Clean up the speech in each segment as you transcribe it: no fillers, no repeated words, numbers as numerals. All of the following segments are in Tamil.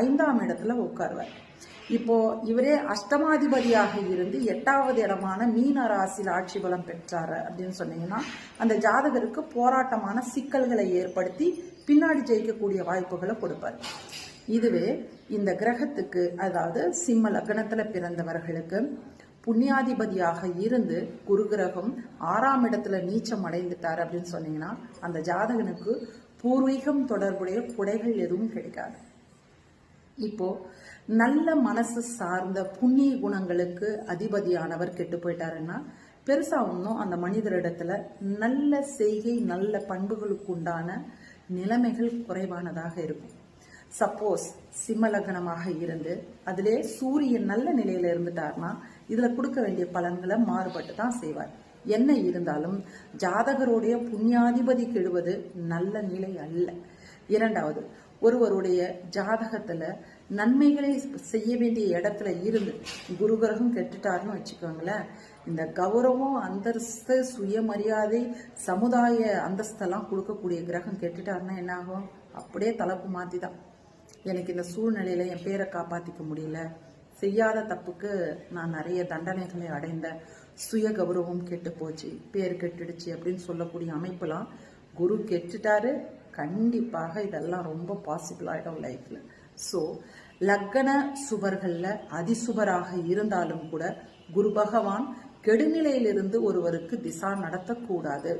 5ஆம் இடத்துல உட்காருவார். இப்போ இவரே அஷ்டமாதிபதியாக இருந்து 8வது இடமான மீன ராசியில் ஆட்சி பலம் பெற்றாரு அப்படின்னு சொன்னீங்கன்னா அந்த ஜாதகருக்கு போராட்டமான சிக்கல்களை ஏற்படுத்தி பின்னாடி ஜெயிக்கக்கூடிய வாய்ப்புகளை கொடுப்பார். இதுவே இந்த கிரகத்துக்கு, அதாவது சிம்ம லக்னத்துல பிறந்தவர்களுக்கு புண்ணியாதிபதியாக இருந்து குரு கிரகம் 6ஆம் இடத்துல நீச்சம் அடைந்துட்டார் அப்படின்னு சொன்னீங்கன்னா அந்த ஜாதகனுக்கு பூர்வீகம் தொடர்புடைய கொடைகள் எதுவும் கிடைக்காது. இப்போ நல்ல மனசு சார்ந்த புண்ணிய குணங்களுக்கு அதிபதியானவர் கெட்டு போயிட்டாருன்னா பெருசா ஒன்றும் அந்த மனிதரிடத்துல நல்ல செய்கை நல்ல பண்புகளுக்கு உண்டான நிலைமைகள் குறைவானதாக இருக்கும். சப்போஸ் சிம்ம லக்னமாக இருந்து அதிலே சூரியன் நல்ல நிலையில இருந்துட்டார்னா இதுல கொடுக்க வேண்டிய பலன்களை மாறுபட்டு தான் செய்வார். என்ன இருந்தாலும் ஜாதகருடைய புண்ணியாதிபதி கெடுவது நல்ல நிலை அல்ல. இரண்டாவது, ஒருவருடைய ஜாதகத்துல நன்மைகளை செய்ய வேண்டிய இடத்துல இருந்து குரு கிரகம் கெட்டுட்டாருன்னு வச்சுக்கோங்களேன், இந்த கௌரவம் அந்தஸ்து சுயமரியாதை சமுதாய அந்தஸ்தெல்லாம் கொடுக்கக்கூடிய கிரகம் கெட்டுட்டாருன்னா என்ன ஆகும்? அப்படியே தலைப்பு மாத்தி தான். எனக்கு இந்த சூழ்நிலையில என் பேரை காப்பாத்திக்க முடியல, செய்யாத தப்புக்கு நான் நிறைய தண்டனைகளை அடைந்த, சுய கௌரவம் கெட்டு போச்சு, பேர் கெட்டுடுச்சு அப்படின்னு சொல்லக்கூடிய அமைப்பெல்லாம் குரு கெட்டுட்டாரு. கண்டிப்பாக இதெல்லாம் ரொம்ப பாசிபிள் ஆகிடும் லைஃப்ல. ஸோ லக்ன சுபர்கள்ல அதிசுபராக இருந்தாலும் கூட குரு பகவான் கெடுநிலையிலிருந்து ஒருவருக்கு திசா நடத்தக்கூடாது.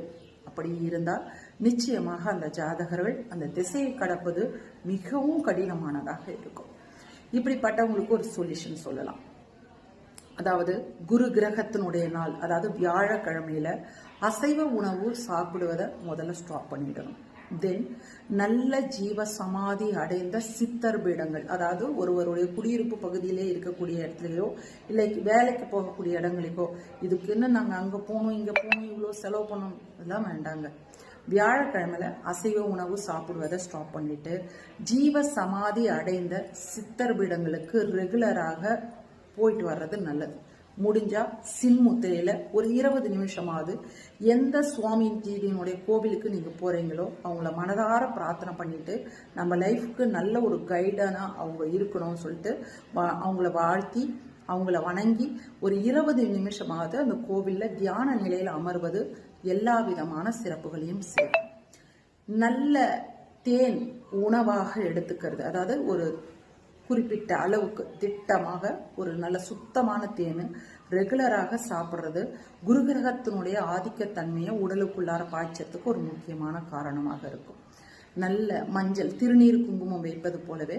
அப்படி இருந்தால் நிச்சயமாக அந்த ஜாதகர்கள் அந்த திசையை கடப்பது மிகவும் கடினமானதாக இருக்கும். இப்படிப்பட்டவங்களுக்கு ஒரு சொல்யூஷன் சொல்லலாம். அதாவது குரு கிரகத்தினுடைய நாள், அதாவது வியாழக்கிழமையில அசைவ உணவு சாப்பிடுவதை முதல்ல ஸ்டாப் பண்ணிடணும். தென் நல்ல ஜீவ சமாதி அடைந்த சித்தர் பீடங்கள், அதாவது ஒருவருடைய குடியிருப்பு பகுதியிலே இருக்கக்கூடிய இடத்துலையோ இல்லை வேலைக்கு போகக்கூடிய இடங்களுக்கோ, இதுக்குன்னு நாங்கள் அங்கே போகணும் இங்கே போகணும் இவ்வளோ செலவு பண்ணணும் இதெல்லாம் வேண்டாங்க. வியாழக்கிழமையில அசைவ உணவு சாப்பிடுவதை ஸ்டாப் பண்ணிட்டு ஜீவ சமாதி அடைந்த சித்தர் பீடங்களுக்கு ரெகுலராக போயிட்டு வர்றது நல்லது. முடிஞ்சா சின்முத்திரையில ஒரு 20 நிமிஷமாவது எந்த சுவாமி ஜீதியினுடைய கோவிலுக்கு நீங்க போறீங்களோ அவங்கள மனதார பிரார்த்தனை பண்ணிட்டு நம்ம லைஃப்க்கு நல்ல ஒரு கைடானா அவங்க இருக்கணும்னு சொல்லிட்டு அவங்கள வாழ்த்தி அவங்கள வணங்கி ஒரு 20 நிமிஷமாவது அந்த கோவில்ல தியான நிலையில அமர்வது எல்லா விதமான சிறப்புகளையும் சேர்க்கும். நல்ல தேன் உணவாக எடுத்துக்கிறது, அதாவது ஒரு குறிப்பிட்ட அளவுக்கு திட்டமாக ஒரு நல்ல சுத்தமான தேன் ரெகுலராக சாப்பிட்றது குரு கிரகத்தினுடைய ஆதிக்கத்தன்மையை உடலுக்குள்ளார பாய்ச்சறதுக்கு ஒரு முக்கியமான காரணமாக இருக்கும். நல்ல மஞ்சள் திருநீர் குங்குமம் வைப்பது போலவே